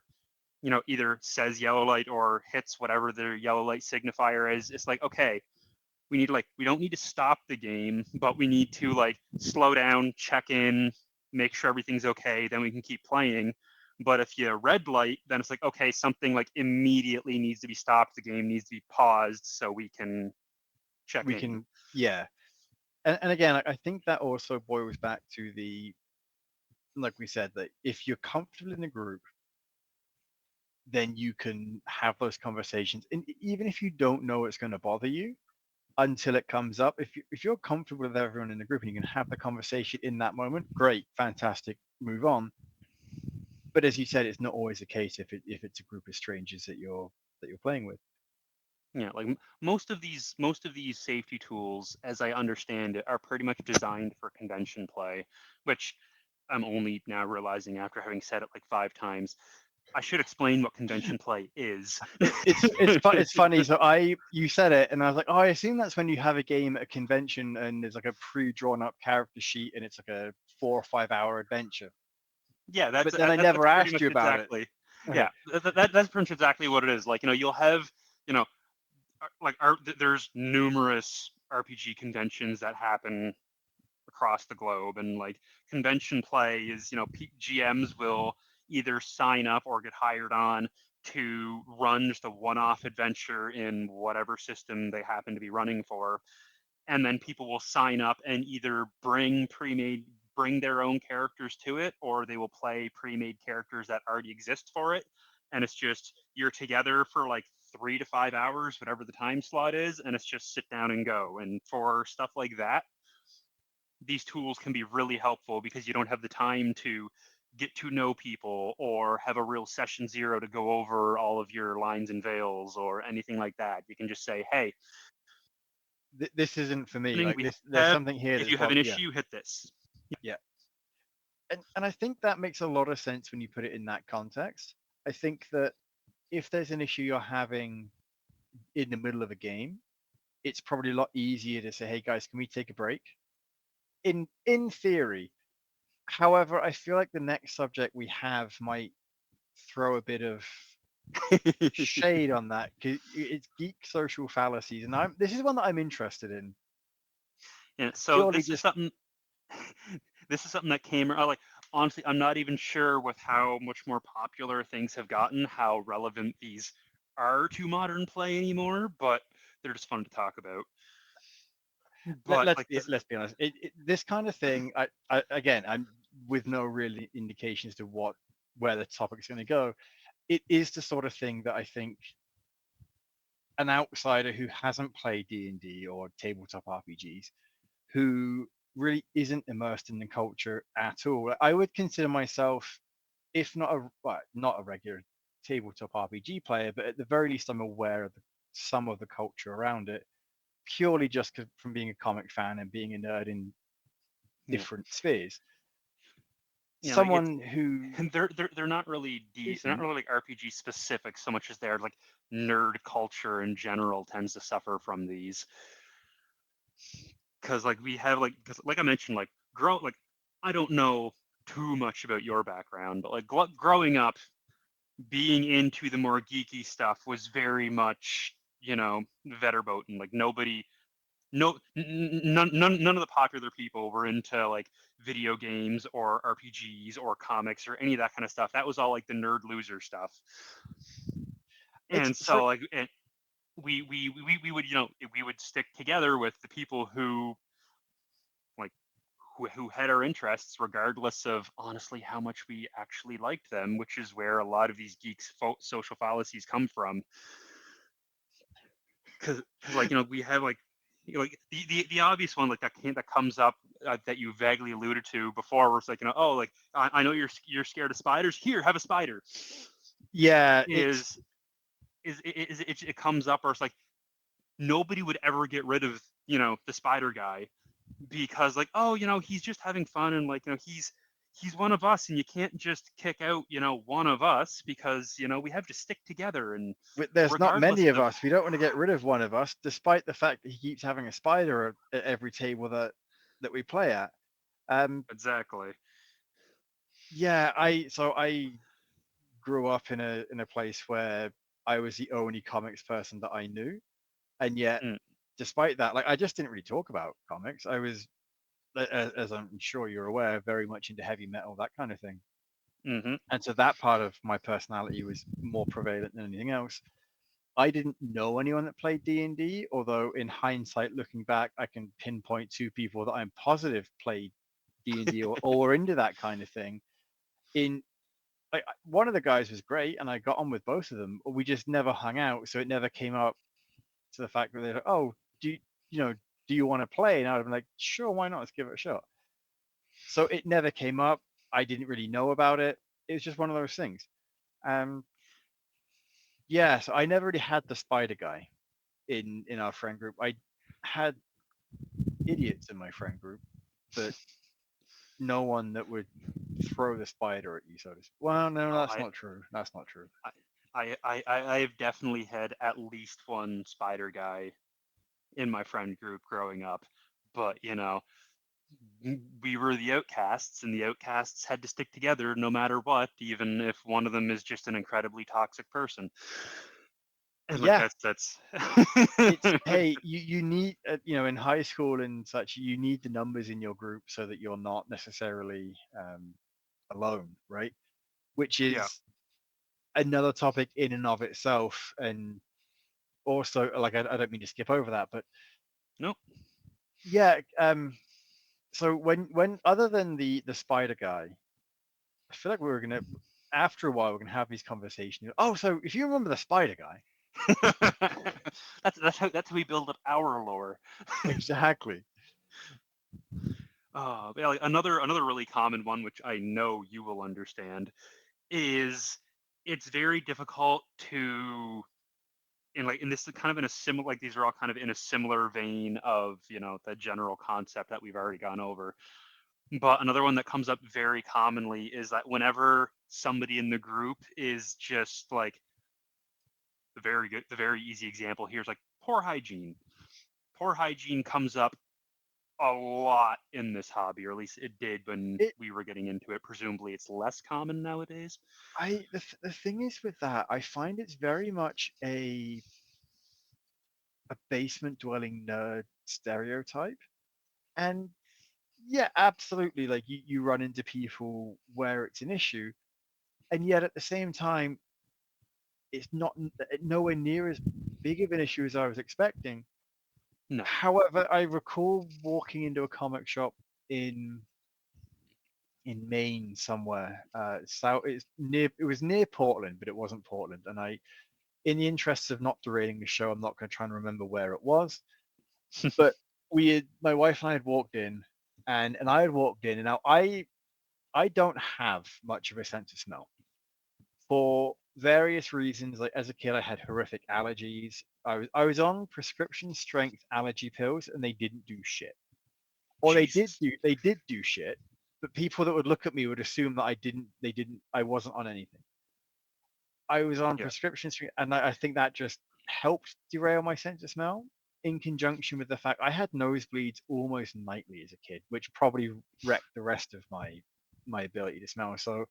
either says yellow light or hits whatever their yellow light signifier is, it's like, okay, we don't need to stop the game, but we need to like slow down, check in, make sure everything's okay, then we can keep playing. But if you red light, then it's like, okay, something like immediately needs to be stopped, the game needs to be paused so we can check we in. can, yeah, and again, I think that also boils back to the, like we said, that if you're comfortable in a group, then you can have those conversations, and even if you don't know it's going to bother you until it comes up, if you're comfortable with everyone in the group and you can have the conversation in that moment, great, fantastic, move on. But as you said, it's not always the case if it's a group of strangers that you're playing with. Yeah, like most of these safety tools, as I understand it, are pretty much designed for convention play, which I'm only now realizing after having said it like 5 times. I should explain what convention play is. It's funny. So you said it, and I was like, oh, I assume that's when you have a game at a convention and there's like a pre-drawn up character sheet and it's like a 4 or 5 hour adventure. Yeah, that's But then I that's never pretty asked much you about it. exactly. Okay. Yeah, that's pretty much exactly what it is. Like, you'll have, you know, like there's numerous RPG conventions that happen across the globe, and like convention play is, GMs will either sign up or get hired on to run just a one-off adventure in whatever system they happen to be running for, and then people will sign up and either bring their own characters to it, or they will play pre-made characters that already exist for it. And it's just you're together for like 3 to 5 hours, whatever the time slot is, and it's just sit down and go. And for stuff like that, these tools can be really helpful because you don't have the time to get to know people or have a real session zero to go over all of your lines and veils or anything like that. You can just say, hey, This isn't for me. Like we this, there's have, something here if that's you have an yeah, issue, hit this. yeah. And I think that makes a lot of sense when you put it in that context. I think that if there's an issue you're having in the middle of a game, it's probably a lot easier to say, hey guys, can we take a break? In theory. However, I feel like the next subject we have might throw a bit of shade on that because it's geek social fallacies, and this is one that I'm interested in Yeah, so purely this is just something this is something that came like, honestly, I'm not even sure with how much more popular things have gotten, how relevant these are to modern play anymore, but they're just fun to talk about. But like this, let's be honest. This kind of thing, I again, I'm with no real indication as to where the topic's going to go. It is the sort of thing that I think an outsider who hasn't played D&D or tabletop RPGs, who really isn't immersed in the culture at all. I would consider myself, if not not a regular tabletop RPG player, but at the very least, I'm aware of some of the culture around it, purely just from being a comic fan and being a nerd in yeah, different spheres. like it's Someone who they're not really they're not isn't, really like RPG specific so much as they're like nerd culture in general tends to suffer from these, because like we have like, because like I mentioned, like I don't know too much about your background, but like growing up, being into the more geeky stuff was very much, Vetterboten. Like nobody, no, none of the popular people were into like video games or RPGs or comics or any of that kind of stuff. That was all like the nerd loser stuff. It's And so so like we would we would stick together with the people who like who had our interests regardless of honestly how much we actually liked them, which is where a lot of these geeks social fallacies come from. Because like we have like like the obvious one like that comes up that you vaguely alluded to before, where it's like oh like I know you're scared of spiders. Here, have a spider. yeah, it's Is it comes up, or it's like nobody would ever get rid of the spider guy because like he's just having fun, and like he's one of us, and you can't just kick out one of us because we have to stick together, and there's not regardless many of of us. We don't want to get rid of one of us, despite the fact that he keeps having a spider at every table that we play at. Um, exactly. yeah, I grew up in a place where I was the only comics person that I knew, and yet, Mm, despite that, like I just didn't really talk about comics. I was, as I'm sure you're aware, very much into heavy metal, that kind of thing, mm-hmm. and so that part of my personality was more prevalent than anything else. I didn't know anyone that played D&D, although in hindsight, looking back, I can pinpoint two people that I'm positive played D&D or were into that kind of thing. In like one of the guys was great, and I got on with both of them. But we just never hung out, so it never came up to the fact that they're like, "Oh, do you know? Do you want to play?" And I'd have been like, "Sure, why not? Let's give it a shot." So it never came up. I didn't really know about it. It was just one of those things. Um, yeah, so I never really had the spider guy in our friend group. I had idiots in my friend group, but no one that would throw the spider at you, so to speak. Well, no, Oh, that's not true. That's not true. I've definitely had at least one spider guy in my friend group growing up, but we were the outcasts, and the outcasts had to stick together no matter what, even if one of them is just an incredibly toxic person. And like Yeah, that's it's hey, you need in high school and such, you need the numbers in your group so that you're not necessarily alone, right? Which yeah. is another topic in and of itself, and also like I don't mean to skip over that, but No. yeah, so when other than the spider guy, I feel like we were gonna after a while we're gonna have these conversations. Oh, so if you remember the spider guy, That's how we build up our lore. exactly. Yeah, like another really common one, which I know you will understand, is it's very difficult to and this is kind of in a similar, like these are all kind of in a similar vein of the general concept that we've already gone over. But another one that comes up very commonly is that whenever somebody in the group is just like the very easy example here is like poor hygiene. Poor hygiene comes up a lot in this hobby, or at least it did when It we were getting into it. Presumably, it's less common nowadays. the thing is with that, I find it's very much a basement dwelling nerd stereotype. And yeah, absolutely, like you run into people where it's an issue, and yet at the same time, it's not nowhere near as big of an issue as I was expecting. No. However, I recall walking into a comic shop in in Maine somewhere. So it's near. It was near Portland, but it wasn't Portland. And in the interests of not derailing the show, I'm not going to try and remember where it was. But my wife and I had walked in, and I had walked in, and now I don't have much of a sense of smell for various reasons. Like as a kid, I had horrific allergies. I was on prescription strength allergy pills, and they didn't do shit. Or Jesus. they did do shit, but people that would look at me would assume that I wasn't on anything. I was on Yeah. prescription strength, and I think that just helped derail my sense of smell. In conjunction with the fact I had nosebleeds almost nightly as a kid, which probably wrecked the rest of my ability to smell. So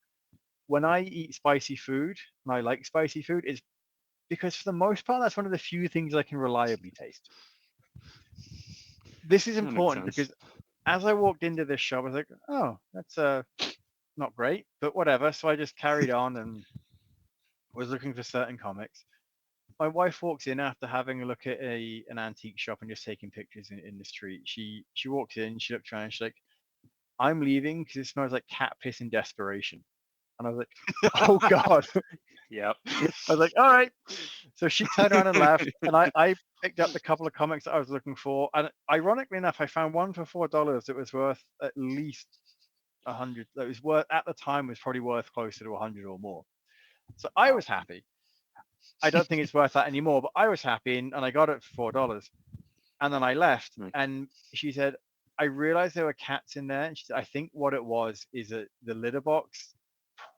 when I eat spicy food and I like spicy food, it's because for the most part that's one of the few things I can reliably taste. This is That makes important sense. because as I walked into this shop, I was like, oh, that's not great, but whatever. So I just carried on and was looking for certain comics. My wife walks in after having a look at an antique shop and just taking pictures in the street. She walks in, she looks around, she's like, I'm leaving because it smells like cat piss and desperation. And I was like, oh God. Yep. I was like, all right. So she turned around and left, and I picked up the couple of comics that I was looking for. And ironically enough, I found one for $4 that was worth at least 100. That was worth at the time was probably worth closer to 100 or more. So I Wow. was happy. I don't think it's worth that anymore, but I was happy, and I got it for $4. And then I left, Right. and she said, I realized there were cats in there, and she said, I think what it was is that the litter box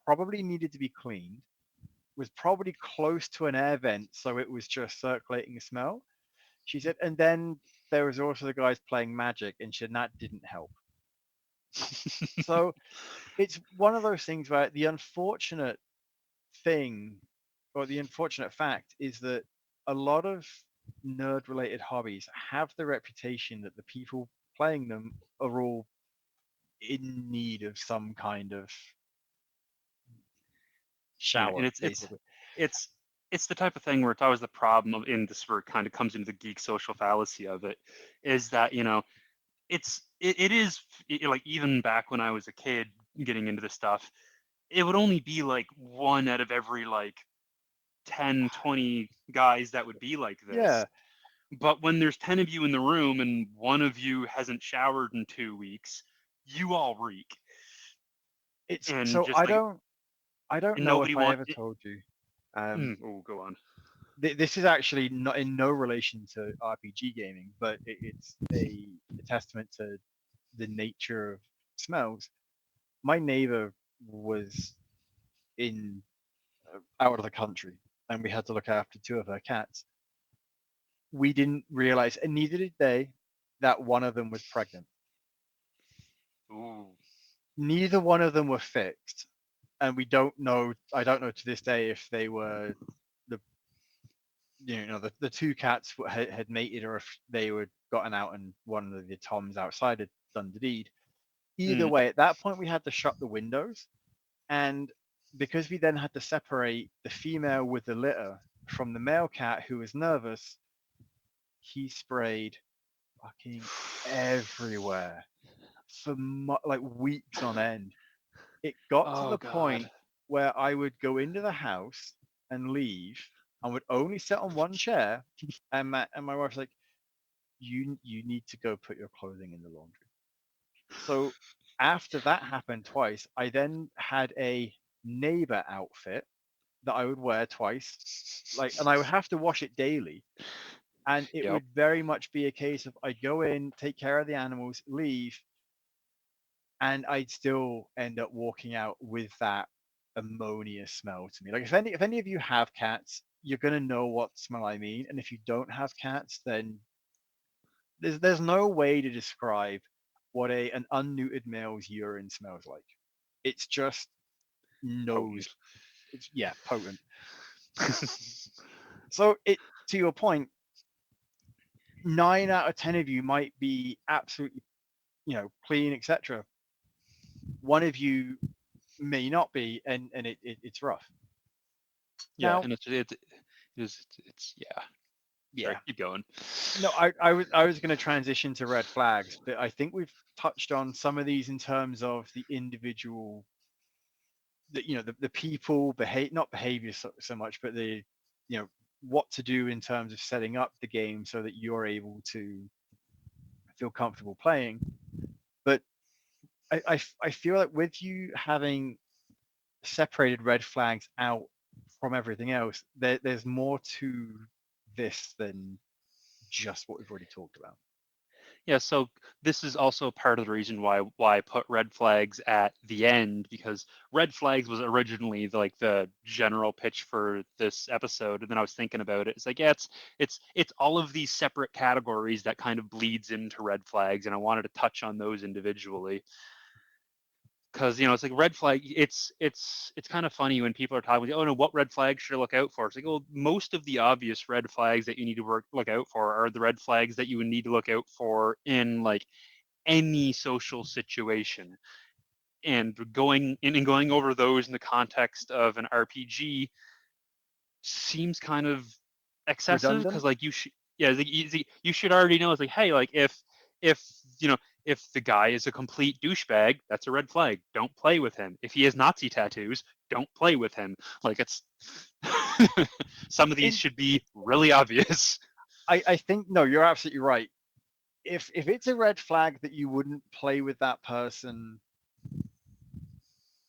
probably needed to be cleaned, was probably close to an air vent, so it was just circulating a smell. She said, and then there was also the guys playing Magic, and she said that didn't help. So it's one of those things where the unfortunate thing, or the unfortunate fact, is that a lot of nerd related hobbies have the reputation that the people playing them are all in need of some kind of Yeah, and shower, basically. it's it's the type of thing where it's always the problem of in this where it kind of comes into the geek social fallacy of it, is that it is like even back when I was a kid getting into this stuff, it would only be like one out of every like 10, 20 guys that would be like this. Yeah, But when there's 10 of you in the room and one of you hasn't showered in 2 weeks, you all reek. it's And so just like, I don't and know nobody if I want ever it. told you. Um, Oh, go on. this is actually not in no relation to RPG gaming, but it's a testament to the nature of smells. My neighbor was in out of the country, and we had to look after two of her cats. We didn't realize, and neither did they, that one of them was pregnant. Ooh. Neither one of them were fixed, and we don't know. I don't know to this day if they were the the two cats had mated or if they were gotten out and one of the toms outside had done the deed. Either Mm. way, at that point we had to shut the windows, and because we then had to separate the female with the litter from the male cat who was nervous, he sprayed fucking everywhere for like weeks on end. It got to Oh the God. point where I would go into the house and leave and would only sit on one chair, and my wife's like, you need to go put your clothing in the laundry. So after that happened twice, I then had a neighbor outfit that I would wear twice, like, and I would have to wash it daily. And it Yep. would very much be a case of I'd go in, take care of the animals, leave, and I'd still end up walking out with that ammonia smell to me. Like if any of you have cats, you're gonna know what smell I mean. And if you don't have cats, then there's no way to describe what an unneutered male's urine smells like. It's just nose. Potent. It's yeah, potent. So it to your point, 9 out of 10 of you might be absolutely clean, etc. One of you may not be, and it's rough. Yeah, Now, and it's yeah. Sorry, yeah, keep going. no, I was going to transition to red flags, but I think we've touched on some of these in terms of the individual, the people behave, not behavior so much, but the what to do in terms of setting up the game so that you're able to feel comfortable playing. But I feel like with you having separated red flags out from everything else, there's more to this than just what we've already talked about. Yeah, so this is also part of the reason why I put red flags at the end, because red flags was originally like the general pitch for this episode, and then I was thinking about it. It's like, yeah, it's all of these separate categories that kind of bleeds into red flags, and I wanted to touch on those individually. because it's like red flag. It's kind of funny when people are talking. Oh no, what red flags should I look out for? It's like, well, most of the obvious red flags that you need to look out for are the red flags that you would need to look out for in like any social situation. And going over those in the context of an RPG seems kind of excessive Redundant. because like you should yeah you should already know. It's like, hey, like if you know if the guy is a complete douchebag, that's a red flag. Don't play with him. If he has Nazi tattoos, don't play with him. Like it's some of these In should be really obvious. I think no, you're absolutely right. If it's a red flag that you wouldn't play with that person,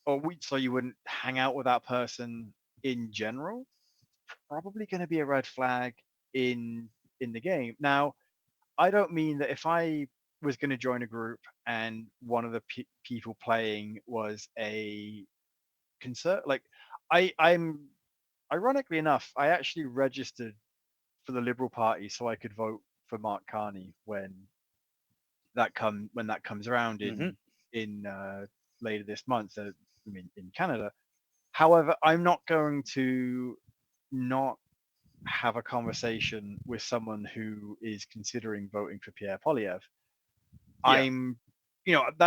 or so you wouldn't hang out with that person in general, probably going to be a red flag in in the game. Now, I don't mean that if I was going to join a group and one of the people playing was a like I'm ironically enough, I actually registered for the Liberal Party so I could vote for Mark Carney when that comes around Mm-hmm. in later this month. I mean, in Canada. However, I'm not going to not have a conversation with someone who is considering voting for Pierre Polyev. Yeah. I'm,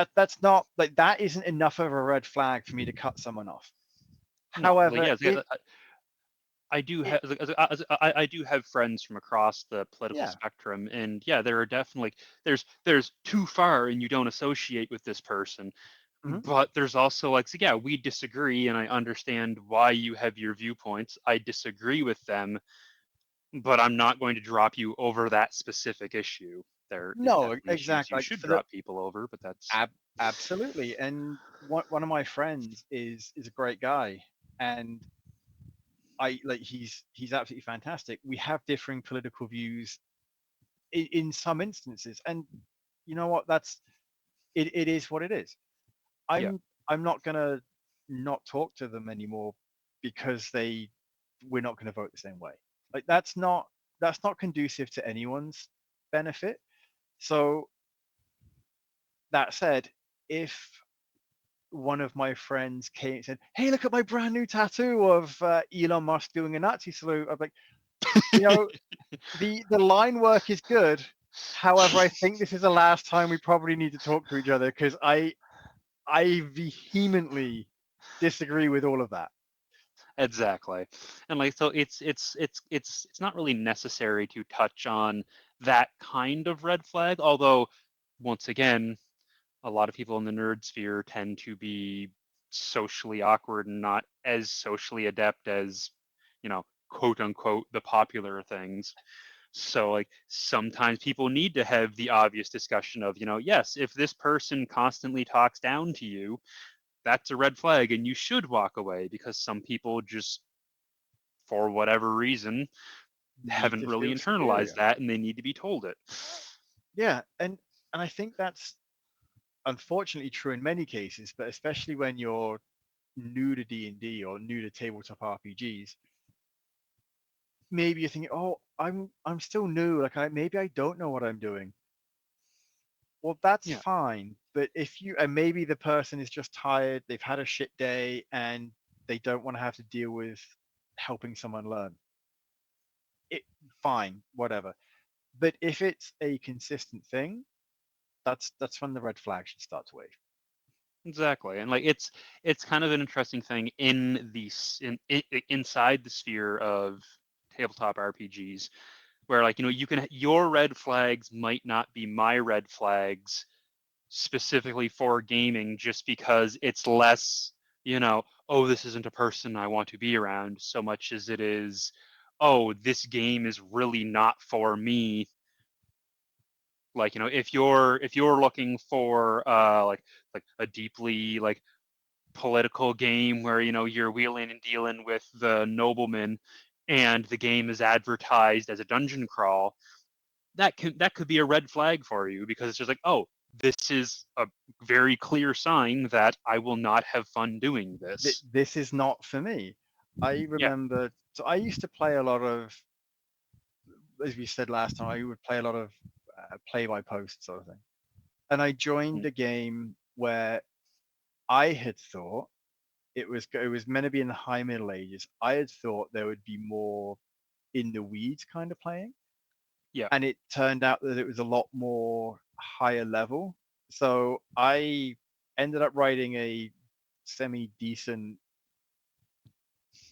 that's not like that isn't enough of a red flag for me to cut someone off. No. Like However, yeah. if I do it, have I do have friends from across the political yeah, spectrum, and yeah, there are definitely there's too far, and you don't associate with this person, mhm. but there's also like so yeah, we disagree, and I understand why you have your viewpoints. I disagree with them, but I'm not going to drop you over that specific issue. There is No, definitely issues exactly. you Like should for the drop people over, but that's absolutely. And one of my friends is a great guy, and I like he's absolutely fantastic. We have differing political views in some instances, and you know what? It is what it is. yeah, I'm not gonna not talk to them anymore because we're not gonna vote the same way. Like that's not conducive to anyone's benefit. So that said, if one of my friends came and said, "Hey, look at my brand new tattoo of Elon Musk doing a Nazi salute," I'm like, you know, the line work is good. However, I think this is the last time we probably need to talk to each other because I vehemently disagree with all of that. exactly. And like so it's not really necessary to touch on that kind of red flag, although once again, a lot of people in the nerd sphere tend to be socially awkward and not as socially adept as, quote unquote, the popular things. So, like, sometimes people need to have the obvious discussion of, yes, if this person constantly talks down to you, that's a red flag and you should walk away because some people just, for whatever reason, Need haven't to really feel internalized superior. that and they need to be told it. Yeah, and I think that's unfortunately true in many cases, but especially when you're new to D&D or new to tabletop RPGs, maybe you're thinking, "Oh, I'm still new. Like maybe I don't know what I'm doing." Well, that's Yeah, fine. But if you and maybe the person is just tired, they've had a shit day, and they don't want to have to deal with helping someone learn. It fine, whatever. But if it's a consistent thing, that's when the red flag should start to wave. exactly. And like it's kind of an interesting thing inside the sphere of tabletop RPGs where like you can your red flags might not be my red flags specifically for gaming just because it's less, oh, this isn't a person I want to be around so much as it is, oh, this game is really not for me. Like, if you're looking for like a deeply like political game where you're wheeling and dealing with the nobleman and the game is advertised as a dungeon crawl, that could be a red flag for you because it's just like, oh, this is a very clear sign that I will not have fun doing this. This is not for me. I Yeah. remember, so I used to play a lot of, as we said last time, I would play a lot of play by post sort of thing. And I joined Mm. a game where I had thought it was meant to be in the high Middle Ages. I had thought there would be more in the weeds kind of playing, Yeah. and it turned out that it was a lot more higher level. So I ended up writing a semi decent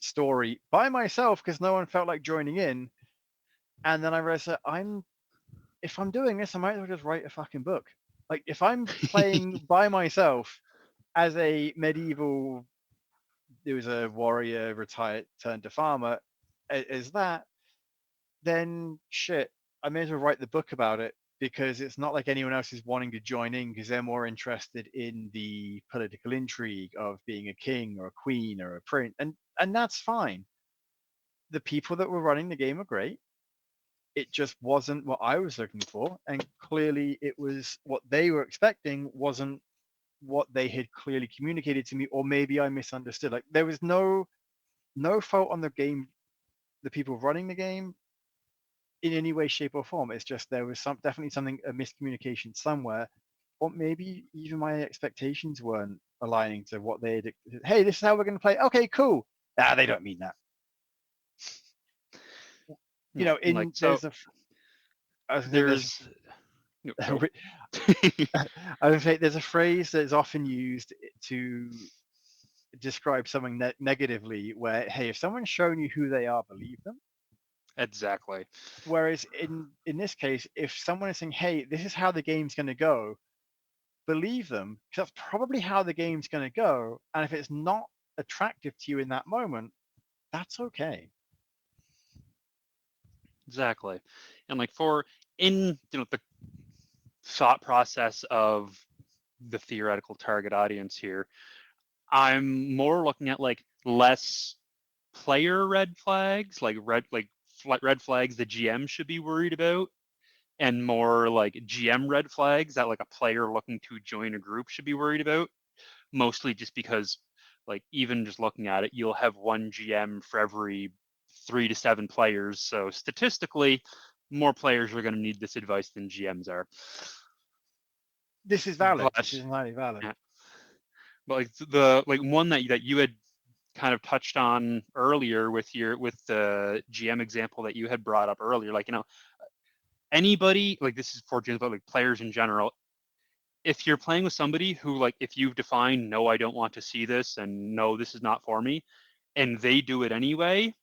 story by myself because no one felt like joining in. And then I realized that if I'm doing this, I might as well just write a fucking book. Like if I'm playing by myself as a medieval, there was a warrior retired turned to farmer, as that, then shit, I may as well write the book about it because it's not like anyone else is wanting to join in because they're more interested in the political intrigue of being a king or a queen or a prince, and that's fine. The people that were running the game are great. It just wasn't what I was looking for, and clearly it was what they were expecting wasn't what they had clearly communicated to me, or maybe I misunderstood. Like there was no fault on the game, the people running the game in any way, shape, or form. It's just there was definitely something a miscommunication somewhere, or maybe even my expectations weren't aligning to what they had. Hey, this is how we're going to play. Okay, cool. Ah, they don't mean that. You Yeah. know, And like in so there's a I was gonna say there's no, go. I would say there's a phrase that is often used to describe something negatively, where hey, if someone's shown you who they are, believe them. Exactly. Whereas in this case, if someone is saying, hey, this is how the game's going to go, believe them because that's probably how the game's going to go. And if it's not attractive to you in that moment, that's okay. Exactly. And like for in the thought process of the theoretical target audience here, I'm more looking at like less player red flags, like red flags the GM should be worried about, and more like GM red flags that like a player looking to join a group should be worried about. Mostly just because, like, even just looking at it, you'll have one GM for every 3 to 7 players. So statistically, more players are going to need this advice than GMs are. This is valid. This But is entirely valid. yeah, but like the like one that you had kind of touched on earlier with the GM example that you had brought up earlier, like anybody, like this is for example like players in general, if you're playing with somebody who, like, if you've defined no, I don't want to see this, and no, this is not for me, and they do it anyway,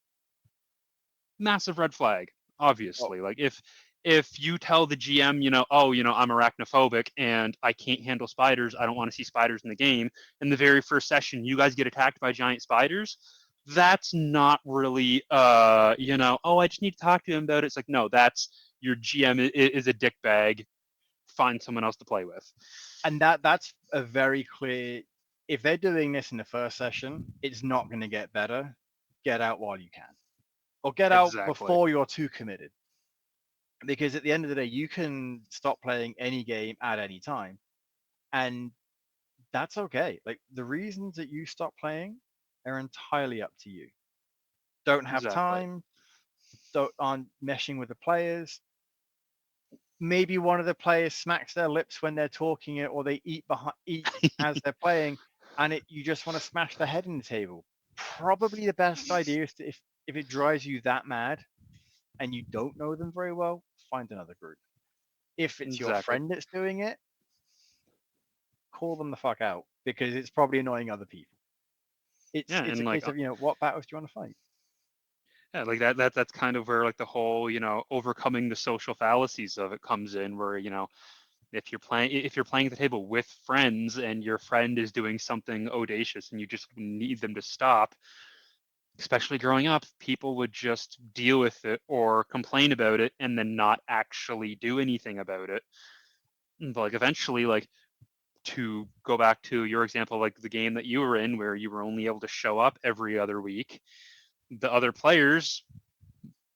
massive red flag. Oh, Obviously, like if you tell the GM, oh, I'm arachnophobic and I can't handle spiders, I don't want to see spiders in the game, in the very first session you guys get attacked by giant spiders, that's not really oh, I just need to talk to him about it. It's like, no, that's your GM is a dick bag. Find someone else to play with. and that's a very clear. If they're doing this in the first session, it's not going to get better. Get out while you can, or get out Exactly. before you're too committed. Because at the end of the day, you can stop playing any game at any time, and that's okay. Like the reasons that you stop playing are entirely up to you. Don't have Exactly. time, don't aren't meshing with the players. Maybe one of the players smacks their lips when they're talking it, or they eat as they're playing, and you just want to smash their head in the table. Probably the best idea is to, if it drives you that mad and you don't know them very well, find another group. If it's your Exactly. friend that's doing it, call them the fuck out because it's probably annoying other people. It's Yeah, it's a and like case of what battles do you want to fight? yeah, like that's kind of where like the whole, overcoming the social fallacies of it comes in, where, if you're playing at the table with friends and your friend is doing something audacious and you just need them to stop, especially growing up, people would just deal with it or complain about it and then not actually do anything about it. But like eventually, like, to go back to your example, like the game that you were in where you were only able to show up every other week, the other players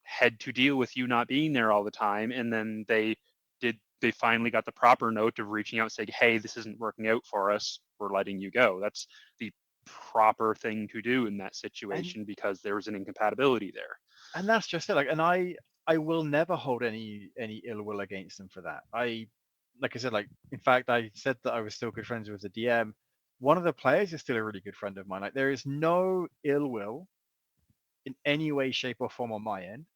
had to deal with you not being there all the time, and then they finally got the proper note of reaching out and saying, hey, this isn't working out for us, we're letting you go. That's the proper thing to do in that And situation because there was an incompatibility there. and that's just it. Like, and I will never hold any ill will against them for that. Like I said, like in fact, I said that I was still good friends with the DM. one of the players is still a really good friend of mine. Like there is no ill will in any way, shape, or form on my end,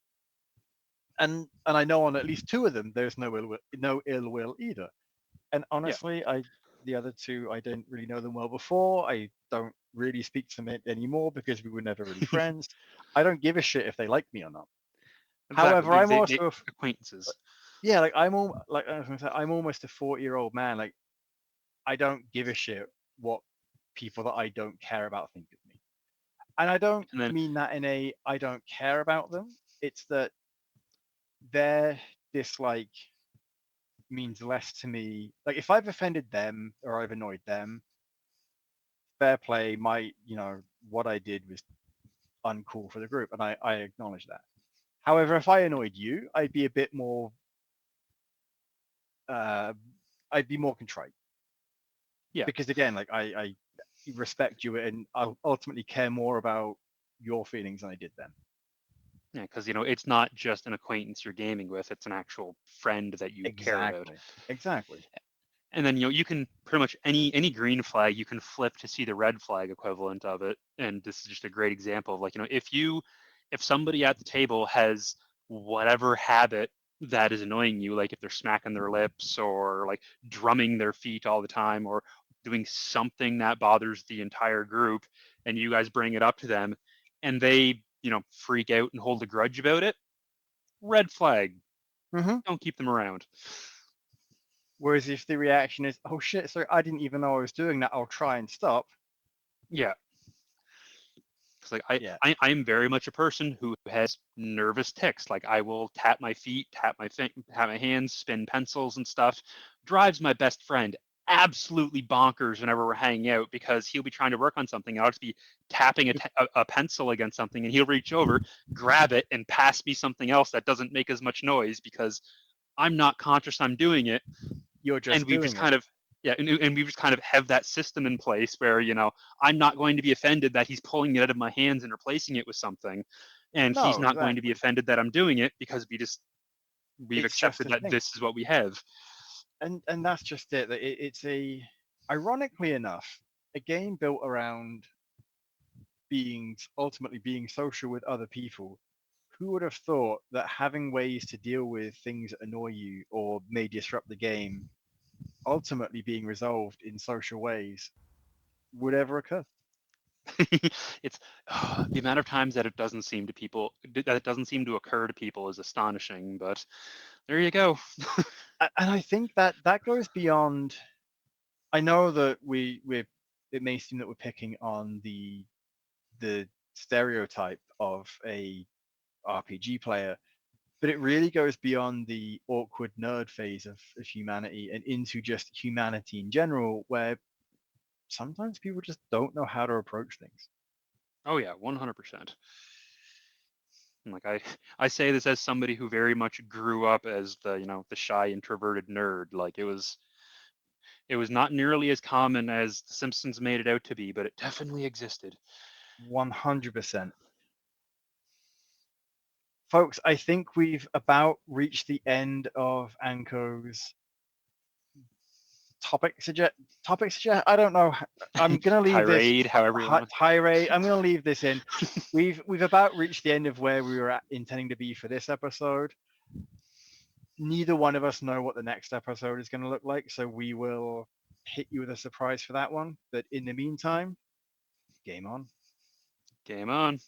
and I know on at least two of them there's no ill will either. And Yeah. honestly, the other two I didn't really know them well before. I don't really speak to them anymore because we were never really friends. I don't give a shit if they like me or not. Exactly. However, They, I'm they also acquaintances. yeah, like I'm all like I was gonna say, I'm almost a 40-year-old man. Like I don't give a shit what people that I don't care about think of me. And I don't And then mean that in a I don't care about them. It's that their dislike means less to me. Like if I've offended them or I've annoyed them, fair play. What I did was uncool for the group, and I acknowledge that. However, if I annoyed you, uh, I'd be more contrite yeah. because again, like I respect you and I'll ultimately care more about your feelings than I did them. Yeah, because it's not just an acquaintance you're gaming with; it's an actual friend that you care about. Exactly. Exactly. And then you can pretty much any green flag you can flip to see the red flag equivalent of it. And this is just a great example of like if somebody at the table has whatever habit that is annoying you, like if they're smacking their lips or like drumming their feet all the time or doing something that bothers the entire group, and you guys bring it up to them and they freak out and hold a grudge about it, red flag. Mm-hmm. Don't keep them around. Whereas if the reaction is, "Oh shit, sorry, I didn't even know I was doing that. I'll try and stop." Yeah. Because like Yeah. I am very much a person who has nervous tics. Like I will tap my feet, tap my hands, spin pencils and stuff. Drives my best friend absolutely bonkers whenever we're hanging out because he'll be trying to work on something. I'll just be tapping a pencil against something, and he'll reach over, grab it, and pass me something else that doesn't make as much noise because I'm not conscious I'm doing it, You're and just we've just doing it. kind of and we just kind of have that system in place where I'm not going to be offended that he's pulling it out of my hands and replacing it with something, and he's No, not going to be exactly. offended that I'm doing it because we've It's just accepted a that thing. this is what we have. And that's just it. It's a ironically enough, a game built around being ultimately being social with other people. Who would have thought that having ways to deal with things that annoy you or may disrupt the game ultimately being resolved in social ways would ever occur? It's the amount of times that it doesn't seem to occur to people is astonishing, but there you go. And I think that that goes beyond. I know that it may seem that we're picking on the stereotype of a RPG player, but it really goes beyond the awkward nerd phase of humanity and into just humanity in general, where sometimes people just don't know how to approach things. Oh yeah, 100%. Like I say this as somebody who very much grew up as the shy introverted nerd. Like it was not nearly as common as The Simpsons made it out to be, but it definitely existed. 100%. Folks, I think we've about reached the end of Anko's topic suggest I don't know. I'm gonna leave this Tirade, however you want. tirade. I'm gonna leave this in. We've about reached the end of where we were intending to be for this episode. Neither one of us know what the next episode is going to look like, so we will hit you with a surprise for that one. But in the meantime, game on. Game on.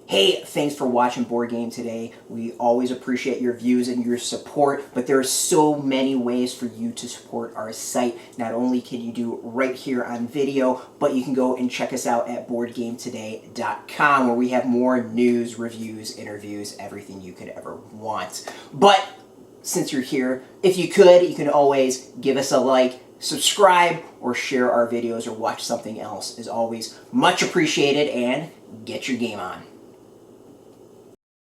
Hey, thanks for watching Board Game today. We always appreciate your views and your support, but there are so many ways for you to support our site. Not only can you do it right here on video, but you can go and check us out at boardgametoday.com where we have more news, reviews, interviews, everything you could ever want. But since you're here, if you could, you can always give us a like, subscribe, or share our videos or watch something else. Is always much appreciated, and get your game on.